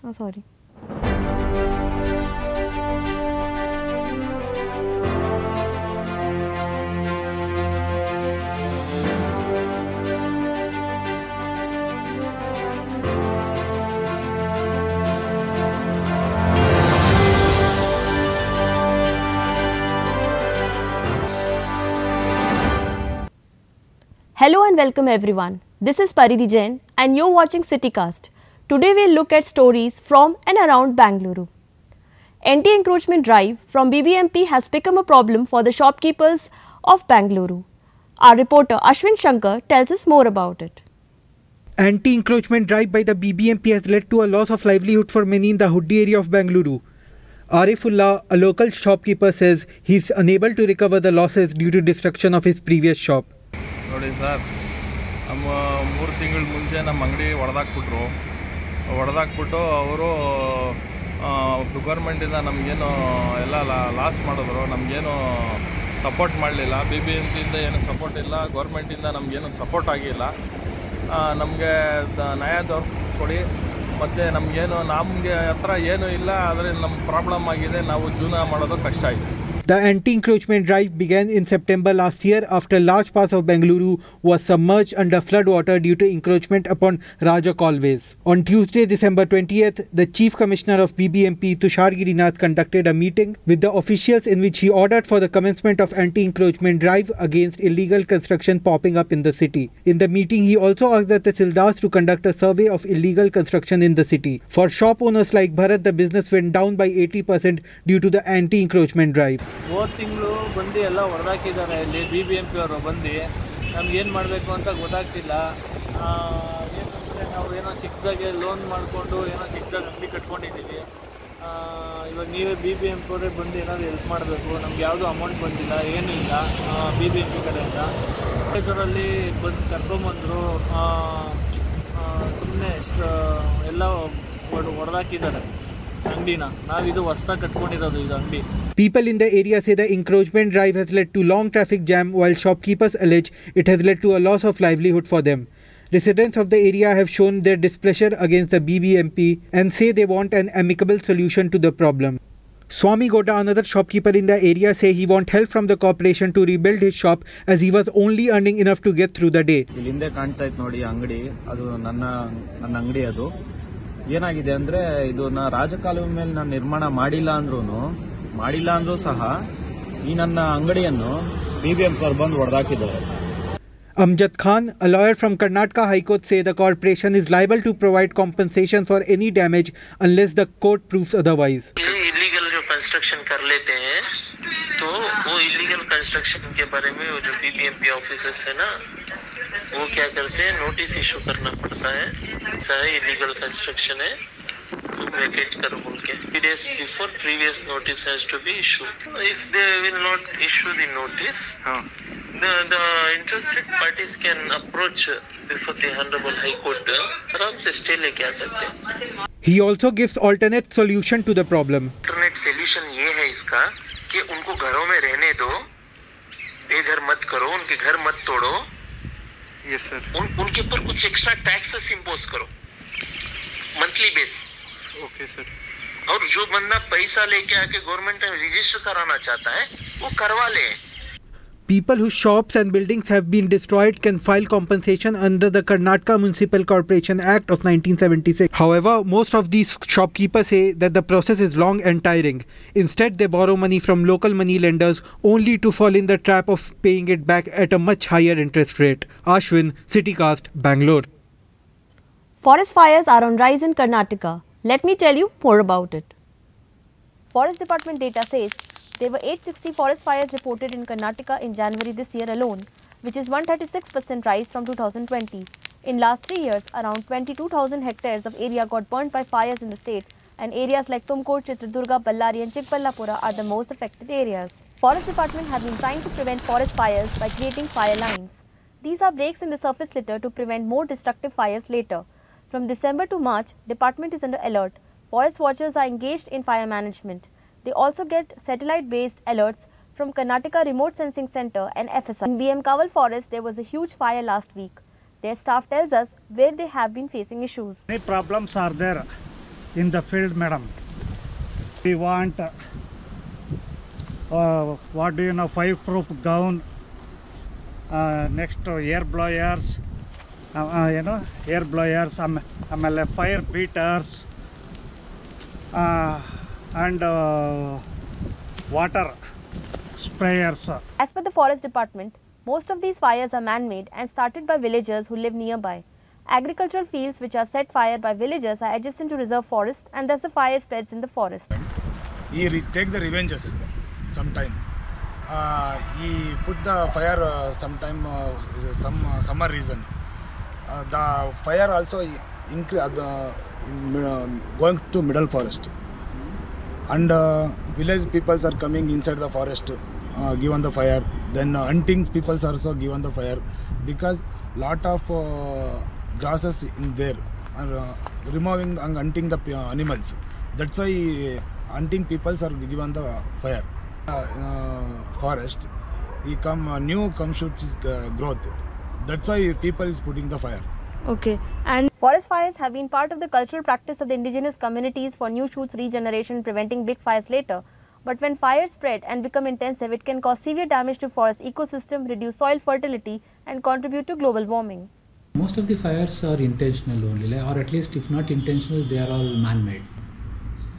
Oh, sorry. Hello and welcome everyone. This is Paridhi Jain and you're watching Citycast. Today we'll look at stories from and around Bengaluru. Anti-encroachment drive from BBMP has become a problem for the shopkeepers of Bengaluru. Our reporter Ashwin Shankar tells us more about it. Anti-encroachment drive by the BBMP has led to a loss of livelihood for many in the Huddi area of Bengaluru. Arifullah, a local shopkeeper, says he is unable to recover the losses due to destruction of his previous shop. ನೋಡಿ sir, ನಮ್ಮ 3 ತಿಂಗಳ ಮುಂಚೆ ನಮ್ಮ ಅಂಗಡಿ ಹೊಡೆದಾಕ್ಬಿಟ್ಟು ಅವರು ಗೌರ್ಮೆಂಟಿಂದ ನಮಗೇನು ಎಲ್ಲ ಲಾಸ್ ಮಾಡಿದ್ರು. ನಮಗೇನು ಸಪೋರ್ಟ್ ಮಾಡಲಿಲ್ಲ. BBMPಯಿಂದ ಏನು ಸಪೋರ್ಟ್ ಇಲ್ಲ, ಗೌರ್ಮೆಂಟಿಂದ ನಮಗೇನು ಸಪೋರ್ಟ್ ಆಗಿಲ್ಲ. ನಮಗೆ ನ್ಯಾಯ ಕೊಡಿ, ಮತ್ತು ನಮಗೆ ಹತ್ರ ಏನೂ ಇಲ್ಲ. ಆದರೆ ನಮ್ಮ ಪ್ರಾಬ್ಲಮ್ ಆಗಿದೆ, ನಾವು ಜೀವನ ಮಾಡೋದು ಕಷ್ಟ ಆಯಿತು. The anti-encroachment drive began in September last year after large parts of Bengaluru was submerged under flood water due to encroachment upon Raja Causeway. On Tuesday, December 20th, the Chief Commissioner of BBMP, Tushar Girinath, conducted a meeting with the officials in which he ordered for the commencement of anti-encroachment drive against illegal construction popping up in the city. In the meeting, he also asked the Tahsildars to conduct a survey of illegal construction in the city. For shop owners like Bharat, the business went down by 80% due to the anti-encroachment drive. ಹೋದ ತಿಂಗಳು ಬಂದು ಎಲ್ಲ ಹೊಡೆದಾಕಿದ್ದಾರೆ. ಇಲ್ಲಿ BBMP ಅವರು ಬಂದು ನಮ್ಗೇನು ಮಾಡಬೇಕು ಅಂತ ಗೊತ್ತಾಗ್ತಿಲ್ಲ. ಏನಂದರೆ ನಾವು ಏನೋ ಚಿಕ್ಕದಾಗೆ ಲೋನ್ ಮಾಡಿಕೊಂಡು ಏನೋ ಚಿಕ್ಕದಾಗಿ ಅಂಗಡಿ ಕಟ್ಕೊಂಡಿದ್ದೀವಿ. ಇವಾಗ ನೀವೇ BBMP ಅವರೇ ಬಂದು ಏನಾದರೂ ಹೆಲ್ಪ್ ಮಾಡಬೇಕು. ನಮ್ಗೆ ಯಾವುದೂ ಅಮೌಂಟ್ ಬಂದಿಲ್ಲ, ಏನೂ ಇಲ್ಲ BBMP ಕಡೆಯಿಂದ. ಇದರಲ್ಲಿ ಬಂದು ಕರ್ಕೊಂಬಂದರು, ಸುಮ್ಮನೆ ಎಲ್ಲ ಹೊಡೆದಾಕಿದ್ದಾರೆ ಅಂಗಡಿನ. ನಾವಿದು ಹೊಸ್ದಾಗಿ ಕಟ್ಕೊಂಡಿರೋದು ಇದು ಅಂಗಡಿ. People in the area say the encroachment drive has led to long traffic jam, while shopkeepers allege it has led to a loss of livelihood for them. Residents of the area have shown their displeasure against the BBMP and say they want an amicable solution to the problem. Swami Goda, another shopkeeper in the area, say he wants help from the corporation to rebuild his shop as he was only earning enough to get through the day. ಇಲ್ಲಿಂದ ಕಾಣ್ತಾ ಇತ್ತು ನೋಡಿ ಅಂಗಡಿ, ಅದು ನನ್ನ ಅಂಗಡಿ. ಅದು ಏನಾಗಿದೆ ಅಂದ್ರೆ, ಇದನ್ನ ರಾಜಕಾಲುವೆ ಮೇಲೆ ನಾನು ನಿರ್ಮಾಣ ಮಾಡಿಲ್ಲ ಅಂದ್ರೂ ಸಹ ಈ ನನ್ನ ಅಂಗಡಿಯನ್ನು BBMP ಅವರು ಬಂದು ಹೊಡೆದಾಕಿದ್ದಾರೆ. Amjad Khan, a lawyer from Karnataka High Court, say the corporation is liable to provide compensation for any damage unless the court proves otherwise. Illegal जो कंस्ट्रक्शन कर लेते हैं तो वो इलीगल कंस्ट्रक्शन के बारे में वो जो BBMP ऑफिसर्स है ना, वो क्या करते हैं, नोटिस इशू करना पड़ता है. ऐसा है, इलीगल कंस्ट्रक्शन है, तुम वेकेट करो बोल के 3 days before previous notice has to be issued. If they will not issue the notice, the interested parties can approach before the Honorable High Court. आराम से स्टे लेके आ सकते हैं. He also gives alternate solution to the problem. Alternate solution ये है इसका कि उनको घरों में रहने दो, बेघर मत करो, उनके घर मत तोड़ो. Yes sir. उनके ऊपर कुछ एक्स्ट्रा टैक्सेस इंपोज करो मंथली बेस. Okay sir. और जो बंदा पैसा लेके आके गवर्नमेंट में रजिस्टर कराना चाहता है वो करवा ले. People whose shops and buildings have been destroyed can file compensation under the Karnataka Municipal Corporation Act of 1976. However, most of these shopkeepers say that the process is long and tiring. Instead, they borrow money from local money lenders only to fall in the trap of paying it back at a much higher interest rate. Ashwin, Citycast, Bangalore. Forest fires are on rise in Karnataka. Let me tell you more about it. Forest Department data says there were 860 forest fires reported in Karnataka in January this year alone, which is 136% rise from 2020. In last 3 years, around 22,000 hectares of area got burnt by fires in the state, and areas like Tumkur, Chitradurga, Ballari and Chikballapura are the most affected areas. Forest Department have been trying to prevent forest fires by creating fire lines. These are breaks in the surface litter to prevent more destructive fires later. From December to March, department is under alert. Forest watchers are engaged in fire management. They also get satellite-based alerts from Karnataka Remote Sensing Center and FSR. In BM Kaval Forest, there was a huge fire last week. Their staff tells us where they have been facing issues. Many problems are there. in the field, madam. We want what do you know, fireproof gown, next air blowers, air blowers, fire beaters, and water sprayers. As per the Forest Department, most of these fires are man-made and started by villagers who live nearby. Agricultural fields which are set fire by villagers are adjacent to reserve forest, and thus the fire spreads in the forest. He take the revenges sometime. He put the fire sometime some summer reason. The fire also going to middle forest, and village peoples are coming inside the forest, given the fire. Then hunting peoples also given the fire, because lot of grasses in there are removing and hunting the animals. That's why hunting peoples are given the fire. Forest, new shoots is growth. That's why people is putting the fire. Okay. And forest fires have been part of the cultural practice of the indigenous communities for new shoots regeneration, preventing big fires later. But when fires spread and become intensive, it can cause severe damage to forest ecosystem, reduce soil fertility, and contribute to global warming. Most of the fires are intentional only, or at least if not intentional, they are all man-made.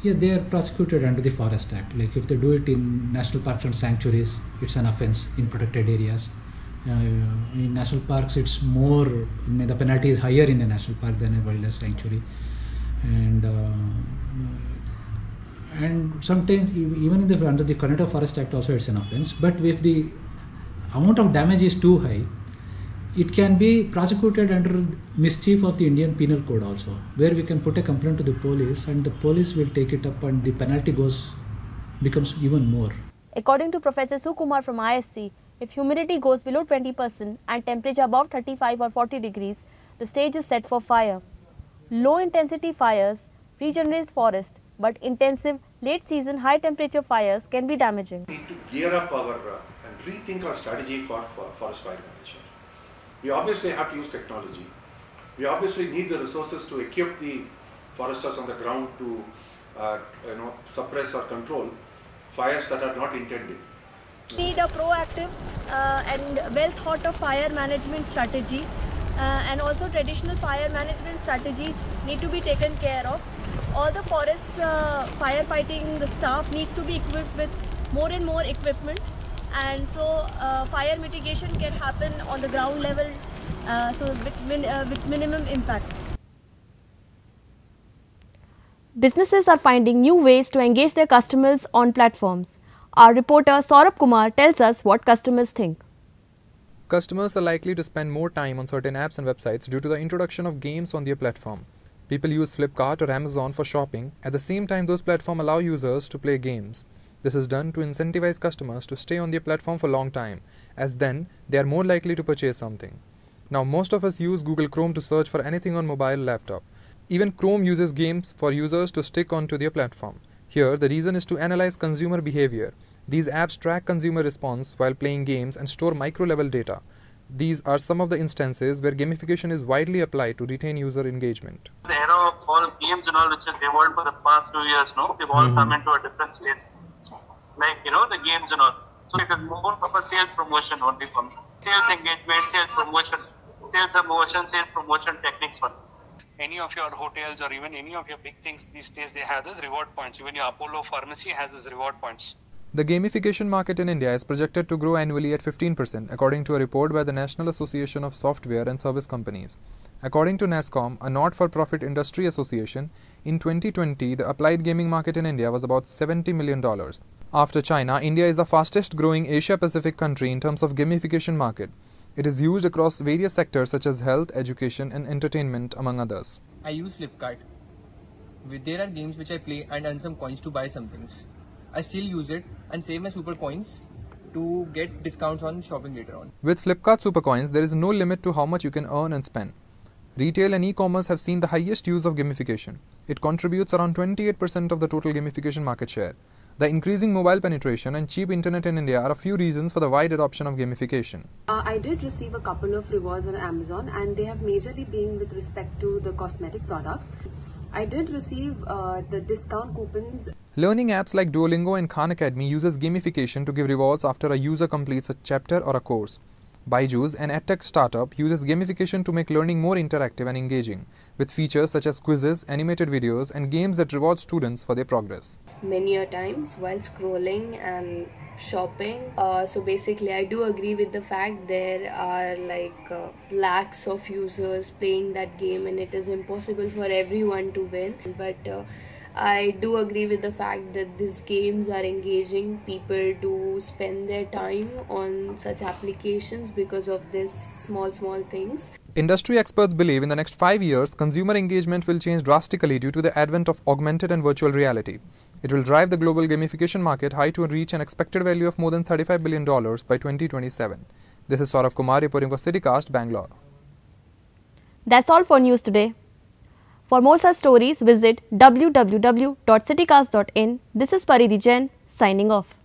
Yeah, they are prosecuted under the Forest Act. Like if they do it in national parks and sanctuaries, it's an offence in protected areas. In national parks, it's more, the penalty is higher in a national park than a wildlife sanctuary. And sometimes even in under the Karnataka Forest Act also it's an offence. But if the amount of damage is too high, it can be prosecuted under mischief of the Indian Penal Code also, where we can put a complaint to the police and the police will take it up and the penalty becomes even more. According to Professor Sukumar from ISC, if humidity goes below 20% and temperature above 35 or 40 degrees, the stage is set for fire. Low intensity fires regenerate forest, but intensive late season high temperature fires can be damaging. We need to gear up and rethink our strategy for forest fire management. We obviously have to use technology. We obviously need the resources to equip the foresters on the ground to suppress or control fires that are not intended. We need a proactive and well thought of fire management strategy, and also traditional fire management strategies need to be taken care of. All the forest firefighting staff needs to be equipped with more and more equipment, and so fire mitigation can happen on the ground level, with minimum impact. Businesses are finding new ways to engage their customers on platforms. Our reporter Saurabh Kumar tells us what customers think. Customers are likely to spend more time on certain apps and websites due to the introduction of games on their platform. People use Flipkart or Amazon for shopping. At the same time, those platforms allow users to play games. This is done to incentivize customers to stay on their platform for a long time, as then they are more likely to purchase something. Now, most of us use Google Chrome to search for anything on mobile or laptop. Even Chrome uses games for users to stick onto their platform. Here, the reason is to analyze consumer behavior. These apps track consumer response while playing games and store micro-level data. These are some of the instances where gamification is widely applied to retain user engagement. The era of all games and all which has evolved for the past 2 years now, they've all come into a different space. Like, the games and all. So it is more of a sales promotion only for me. Sales engagement, sales promotion, sales promotion techniques for me. Any of your hotels or even any of your big things these days, they have this reward points. Even your Apollo pharmacy has this reward points. The gamification market in India is projected to grow annually at 15%, according to a report by the National Association of Software and Service Companies. According to NASSCOM, a not-for-profit industry association, in 2020, the applied gaming market in India was about $70 million. After China, India is the fastest-growing Asia-Pacific country in terms of gamification market. It is used across various sectors such as health, education, and entertainment, among others. I use Flipkart. There are games which I play and earn some coins to buy some things. I still use it and save my super coins to get discounts on shopping later on. With Flipkart Super Coins, there is no limit to how much you can earn and spend. Retail and e-commerce have seen the highest use of gamification. It contributes around 28% of the total gamification market share. The increasing mobile penetration and cheap internet in India are a few reasons for the wide adoption of gamification. I did receive a couple of rewards on Amazon, and they have majorly been with respect to the cosmetic products. I did receive the discount coupons. Learning apps like Duolingo and Khan Academy uses gamification to give rewards after a user completes a chapter or a course. Byju's, an edtech startup, uses gamification to make learning more interactive and engaging, with features such as quizzes, animated videos, and games that reward students for their progress. Many a times while scrolling and shopping, so basically I do agree with the fact there are lakhs of users playing that game and it is impossible for everyone to win, but I do agree with the fact that these games are engaging. People do spend their time on such applications because of these small things. Industry experts believe in the next 5 years, consumer engagement will change drastically due to the advent of augmented and virtual reality. It will drive the global gamification market high to reach an expected value of more than $35 billion by 2027. This is Saurav Kumar reporting for CityCast, Bangalore. That's all for news today. For more such stories, visit www.citycast.in. This is Paridhi Jain signing off.